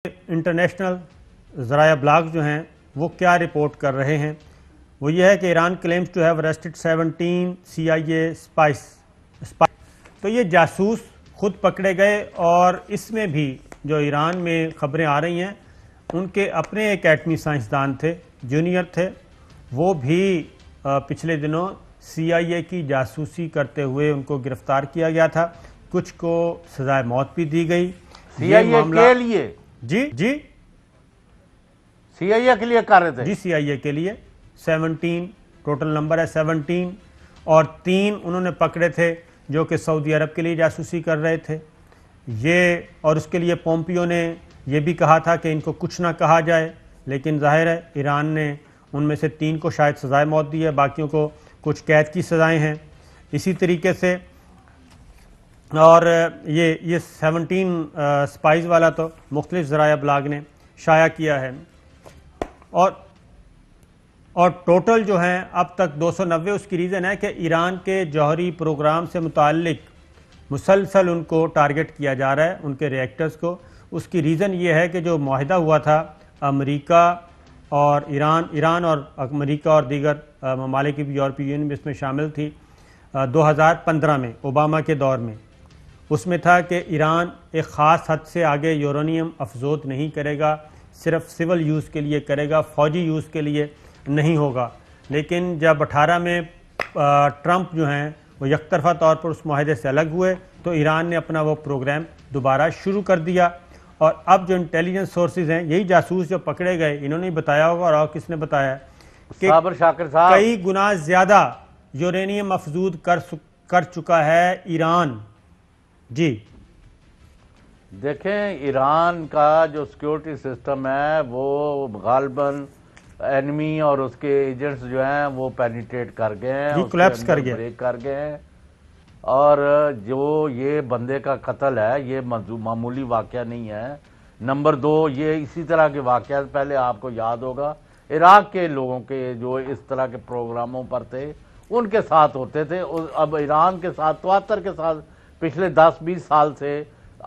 International ذرائع ابلاغ جو ہیں وہ کیا رپورٹ کر رہے ہیں، وہ یہ ہے کہ Iran claims to have arrested 17 CIA spies. تو یہ جاسوس خود پکڑے گئے، اور اس میں بھی جو ایران میں خبریں آ رہی ہیں ان کے اپنے ایک ایٹمی سائنسدان تھے، جونیئر تھے، وہ بھی پچھلے دنوں CIA کی جاسوسی کرتے ہوئے ان کو گرفتار کیا گیا تھا، کچھ کو سزائے موت بھی دی گئی۔ CIA کے لیے؟ جی CIA کے لیے کر رہے تھے؟ جی CIA کے لیے 17 ٹوٹل نمبر ہے 17، اور 3 انہوں نے پکڑے تھے جو کہ سعودی عرب کے لیے جاسوسی کر رہے تھے یہ، اور اس کے لیے پومپیو نے یہ بھی کہا تھا کہ ان کو کچھ نہ کہا جائے، لیکن ظاہر ہے ایران نے ان میں سے 3 کو شاید سزائے موت دی ہے، باقیوں کو کچھ قید کی سزائیں ہیں اسی طریقے سے۔ اور یہ 17 سپائز والا تو مختلف ذرائع ابلاغ نے شائع کیا ہے، اور ٹوٹل جو ہیں اب تک 290۔ اس کی ریزن ہے کہ ایران کے جوہری پروگرام سے متعلق مسلسل ان کو ٹارگٹ کیا جا رہا ہے، ان کے ریئیکٹرز کو۔ اس کی ریزن یہ ہے کہ جو معاہدہ ہوا تھا امریکہ اور ایران اور امریکہ اور دیگر ممالک کی یورپی یونین بھی اس میں شامل تھی 2015 میں اوباما کے دور میں، اس میں تھا کہ ایران ایک خاص حد سے آگے یورینیم افزود نہیں کرے گا، صرف سول یوز کے لیے کرے گا، فوجی یوز کے لیے نہیں ہوگا۔ لیکن جب 18 میں ٹرمپ جو ہیں وہ یک طرفہ طور پر اس معاہدے سے الگ ہوئے تو ایران نے اپنا وہ پروگرام دوبارہ شروع کر دیا، اور اب جو انٹیلیجنس سورسز ہیں، یہی جاسوس جو پکڑے گئے، انہوں نے بتایا ہوگا اور کس نے بتایا کہ صابر شاکر صاحب کئی گنا زیادہ یورینیم افزود کر چکا ہے ایران۔ جی دیکھیں، ایران کا جو سیکیورٹی سسٹم ہے وہ غالباً اینمی اور اس کے ایجنٹس جو ہیں وہ پینیٹریٹ کر گئے ہیں، کولیپس کر گئے، بریک کر گئے ہیں، اور جو یہ بندے کا قتل ہے یہ معمولی واقعہ نہیں ہے۔ نمبر 2، یہ اسی طرح کے واقعات پہلے آپ کو یاد ہوگا عراق کے لوگوں کے جو اس طرح کے پروگراموں پر تھے ان کے ساتھ ہوتے تھے، اب ایران کے ساتھ 73 کے ساتھ پچھلے 10-20 سال سے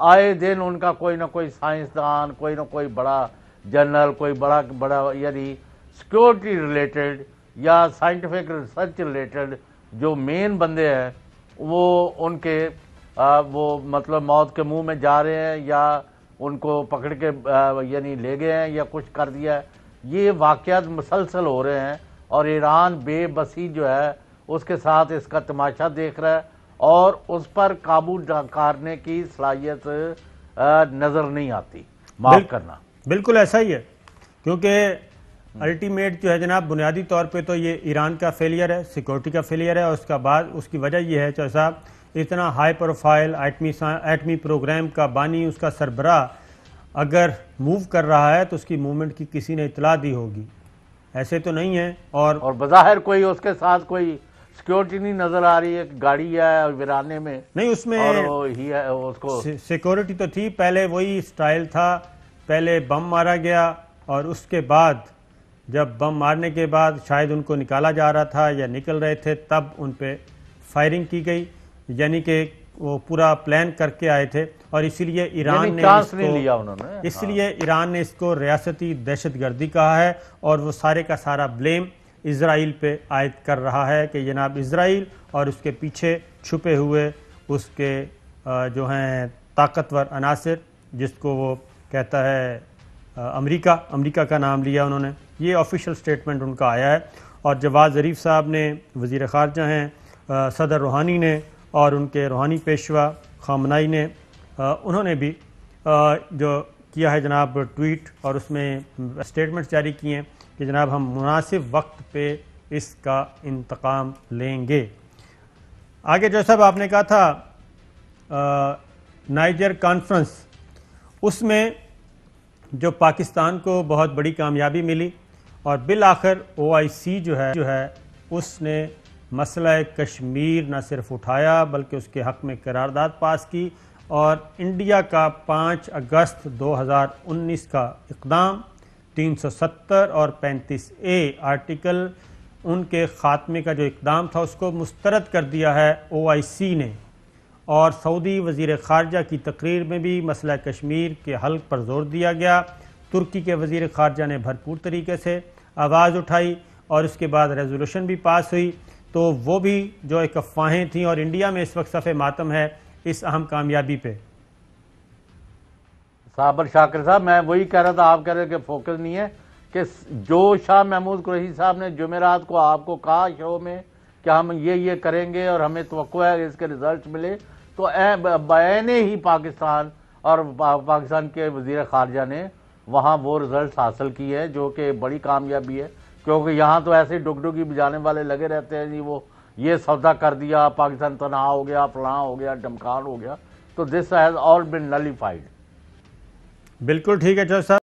آئے دن ان کا کوئی نہ کوئی سائنسدان، کوئی نہ کوئی بڑا جنرل، کوئی بڑا یعنی سیکیورٹی ریلیٹڈ یا سائنٹیفک ریسرچ ریلیٹڈ جو مین بندے ہیں وہ ان کے وہ مطلب موت کے منہ میں جا رہے ہیں، یا ان کو پکڑ کے یعنی لے گئے ہیں یا کچھ کر دیا ہے۔ یہ واقعات مسلسل ہو رہے ہیں، اور ایران بے بسی جو ہے اس کے ساتھ اس کا تماشا دیکھ رہا ہے، اور اس پر قابو کرنے کی صلاحیت نظر نہیں آتی۔ معاف کرنا، بالکل ایسا ہی ہے، کیونکہ الٹیمیٹ جو ہے جناب بنیادی طور پہ تو یہ ایران کا فیلئر ہے، سیکورٹی کا فیلئر ہے، اور اس کا بعد اس کی وجہ یہ ہے چوہے صاحب اتنا ہائی پروفائل ایٹمی پروگرام کا بانی، اس کا سربراہ اگر موو کر رہا ہے تو اس کی موومنٹ کی کسی نے اطلاع دی ہوگی، ایسے تو نہیں ہے۔ اور بظاہر کوئی اس کے ساتھ کوئی سیکیورٹی نہیں نظر آ رہی ہے، گاڑی ہے ویرانے میں نہیں، اس میں اس کو سیکورٹی تو تھی، پہلے وہی سٹائل تھا، پہلے بم مارا گیا اور اس کے بعد جب بم مارنے کے بعد شاید ان کو نکالا جا رہا تھا یا نکل رہے تھے تب ان پہ فائرنگ کی گئی، یعنی کہ وہ پورا پلان کر کے آئے تھے، اور اسی لیے ایران نے اس کو ریاستی دہشت گردی کہا ہے، اور وہ سارے کا سارا بلیم اسرائیل پہ عائد کر رہا ہے کہ جناب اسرائیل اور اس کے پیچھے چھپے ہوئے اس کے جو ہیں طاقتور عناصر، جس کو وہ کہتا ہے امریکہ کا نام لیا انہوں نے، یہ آفیشل سٹیٹمنٹ ان کا آیا ہے۔ اور جواد ظریف صاحب نے، وزیر خارجہ ہیں، صدر روحانی نے اور ان کے روحانی پیشوا خامنائی نے، انہوں نے بھی جو کیا ہے جناب ٹویٹ، اور اس میں سٹیٹمنٹ جاری کیے ہیں کہ جناب ہم مناسب وقت پہ اس کا انتقام لیں گے۔ آگے جو صاحب آپ نے کہا تھا نائجر کانفرنس، اس میں جو پاکستان کو بہت بڑی کامیابی ملی، اور بالآخر OIC جو ہے اس نے مسئلہ کشمیر نہ صرف اٹھایا بلکہ اس کے حق میں قرارداد پاس کی، اور انڈیا کا 5 اگست 2019 کا اقدام 370 اور 35A آرٹیکل ان کے خاتمے کا جو اقدام تھا اس کو مسترد کر دیا ہے OIC نے، اور سعودی وزیر خارجہ کی تقریر میں بھی مسئلہ کشمیر کے حل پر زور دیا گیا۔ ترکی کے وزیر خارجہ نے بھرپور طریقے سے آواز اٹھائی اور اس کے بعد ریزولوشن بھی پاس ہوئی، تو وہ بھی جو ایک افواہیں تھیں، اور انڈیا میں اس وقت صف ماتم ہے اس اہم کامیابی پہ۔ صابر شاکر صاحب، میں وہی کہہ رہا تھا، آپ کہہ رہے کہ فوکس نہیں ہے، کہ جو شاہ محمود قریشی صاحب نے جمعرات کو آپ کو کہا شو میں کہ ہم یہ کریں گے اور ہمیں توقع ہے کہ اس کے ریزلٹ ملے، تو بعین ہی پاکستان اور پاکستان کے وزیر خارجہ نے وہاں وہ ریزلٹس حاصل کی ہے، جو کہ بڑی کامیابی ہے، کیونکہ یہاں تو ایسے ڈگڈگی بجانے والے لگے رہتے ہیں، جی وہ یہ سودا کر دیا، پاکستان تنہا ہو گیا، فلاں ہو گیا، ڈمکان ہو گیا، تو دس ہیز آل بین نلیفائڈ۔ بالکل ٹھیک ہے جج صاحب۔